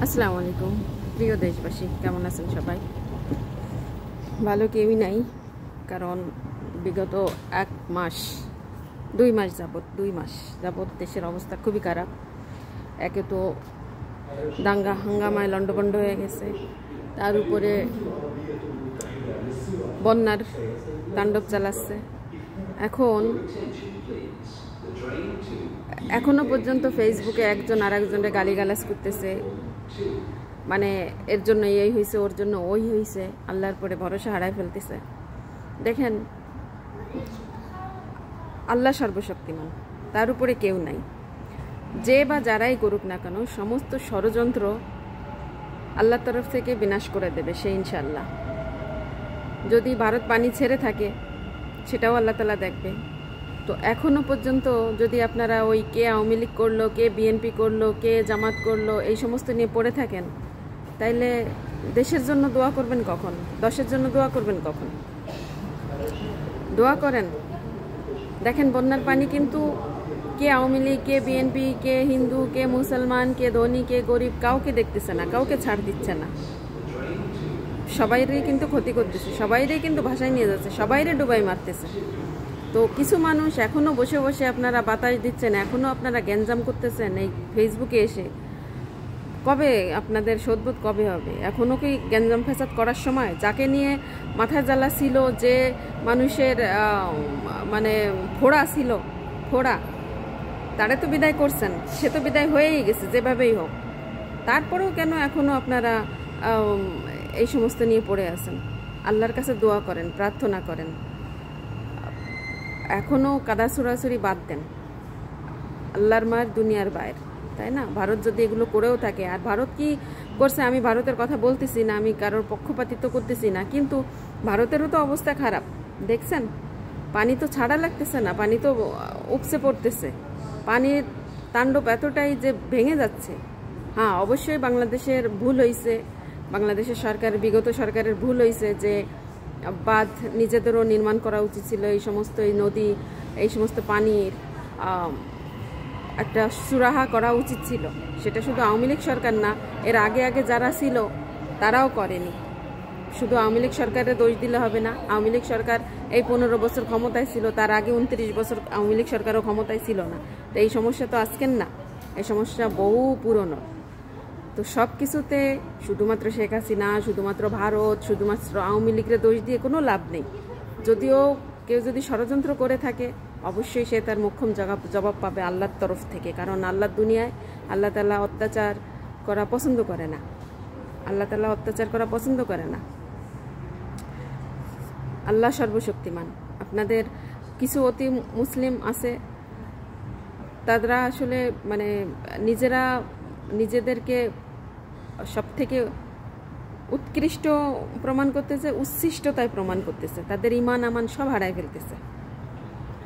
আসসালামু আলাইকুম প্রিয় দেশবাসী, কেমন আছেন সবাই? ভালো কেউই নাই, কারণ বিগত 2 মাস যাবত দেশের অবস্থা খুবই খারাপ। একে তো দাঙ্গা হাঙ্গামায় লন্ডভন্ড হয়ে গেছে, তার উপরে বন্যার তাণ্ডব চালাচ্ছে। এখনো পর্যন্ত ফেসবুকে একজন আরেকজনের গালিগালাজ করতেছে, মানে এর জন্য এই হয়েছে, ওর জন্য ওই হয়েছে, আল্লাহর পরে ভরসা হারাই ফেলতেছে। দেখেন, আল্লাহ সর্বশক্তিমান, তার উপরে কেউ নাই। যে বা যারাই করুক না কেন, সমস্ত ষড়যন্ত্র আল্লাহর তরফ থেকে বিনাশ করে দেবে সে, ইনশাআল্লাহ। যদি ভারত পানি ছেড়ে থাকে, সেটাও আল্লাহ তাআলা দেখবে। তো এখনো পর্যন্ত যদি আপনারা ওই কে আওয়ামী লীগ করলো, কে বিএনপি করলো, কে জামাত করলো, এই সমস্ত নিয়ে পড়ে থাকেন, তাইলে দেশের জন্য দোয়া করবেন কখন? দশের জন্য দোয়া করবেন কখন? দোয়া করেন। দেখেন, বন্যার পানি কিন্তু কে আওয়ামী লীগ, কে বিএনপি, কে হিন্দু, কে মুসলমান, কে ধনী, কে গরিব, কাউকে দেখতেছে না, কাউকে ছাড় দিচ্ছে না। সবাইরই কিন্তু ক্ষতি করতেছে, সবাইরই কিন্তু ভাষায় নিয়ে যাচ্ছে, সবাইরে ডুবাই মারতেছে। তো কিছু মানুষ এখনও বসে বসে আপনারা বাতাস দিচ্ছেন, এখনও আপনারা গ্যাঞ্জাম করতেছেন এই ফেসবুকে এসে। কবে আপনাদের শোধবোধ কবে হবে? এখনও কি গ্যাঞ্জাম ফেসাদ করার সময়? যাকে নিয়ে মাথায় জ্বালা ছিল, যে মানুষের মানে ফোড়া ছিল, ফোড়া, তারে তো বিদায় করছেন, সে তো বিদায় হয়েই গেছে যেভাবেই হোক। তারপরেও কেন এখনও আপনারা এই সমস্ত নিয়ে পড়ে আছেন? আল্লাহর কাছে দোয়া করেন, প্রার্থনা করেন। এখনও কাদা ছুড়াছুড়ি বাদ দেন। আল্লাহর মার দুনিয়ার বাইর, তাই না? ভারত যদি এগুলো করেও থাকে, আর ভারত কি করছে, আমি ভারতের কথা বলতেছি না, আমি কারোর পক্ষপাতিত্ব করতেছি না, কিন্তু ভারতেরও তো অবস্থা খারাপ। দেখছেন, পানি তো ছাড়া লাগতেছে না, পানি তো উপসে পড়তেছে। পানির তাণ্ডব এতটাই যে ভেঙে যাচ্ছে। হ্যাঁ, অবশ্যই বাংলাদেশের ভুল হয়েছে, বাংলাদেশের সরকারের, বিগত সরকারের ভুল হয়েছে যে বাঁধ নিজেদেরও নির্মাণ করা উচিত ছিল। এই সমস্ত এই নদী, এই সমস্ত পানির একটা সুরাহা করা উচিত ছিল। সেটা শুধু আওয়ামী লীগ সরকার না, এর আগে আগে যারা ছিল তারাও করেনি। শুধু আওয়ামী লীগ সরকারের দোষ দিলে হবে না। আওয়ামী লীগ সরকার এই 15 বছর ক্ষমতায় ছিল, তার আগে 29 বছর আওয়ামী লীগ সরকারও ক্ষমতায় ছিল না। তো এই সমস্যা তো আজকের না, এই সমস্যা বহু পুরনো। তো সব কিছুতে শুধুমাত্র শেখ হাসিনা, শুধুমাত্র ভারত, শুধুমাত্র আওয়ামী লীগের দোষ দিয়ে কোনো লাভ নেই। যদিও কেউ যদি ষড়যন্ত্র করে থাকে, অবশ্যই সে তার মোক্ষম জবাব পাবে আল্লাহর তরফ থেকে। কারণ আল্লাহর দুনিয়ায় আল্লাহ তাআলা অত্যাচার করা পছন্দ করে না, আল্লাহ তাআলা অত্যাচার করা পছন্দ করে না। আল্লাহ সর্বশক্তিমান। আপনাদের কিছু অতি মুসলিম আছে, তারা আসলে মানে নিজেদেরকে সব থেকে উৎকৃষ্ট প্রমাণ করতেছে, উচ্ছিষ্টতায় প্রমাণ করতেছে, তাদের ইমান আমান সব হারাই ফেলতেছে।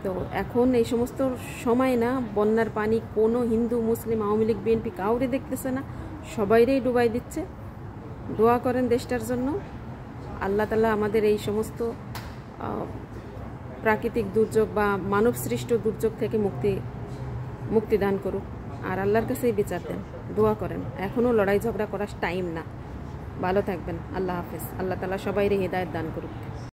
তো এখন এই সমস্ত সময় না, বন্যার পানি কোনো হিন্দু, মুসলিম, আওয়ামী লীগ, বিএনপি কাউরে দেখতেছে না, সবাইরেই ডুবাই দিচ্ছে। দোয়া করেন দেশটার জন্য। আল্লাহ তাআলা আমাদের এই সমস্ত প্রাকৃতিক দুর্যোগ বা মানব সৃষ্ট দুর্যোগ থেকে মুক্তি দান করুক, আর আল্লাহর কাছেই বিচার দেন। দোয়া করেন, এখনও লড়াই ঝগড়া করার টাইম না। ভালো থাকবেন, আল্লাহ হাফেজ। আল্লাহ তাআলা সবাইরে হিদায়াত দান করুক।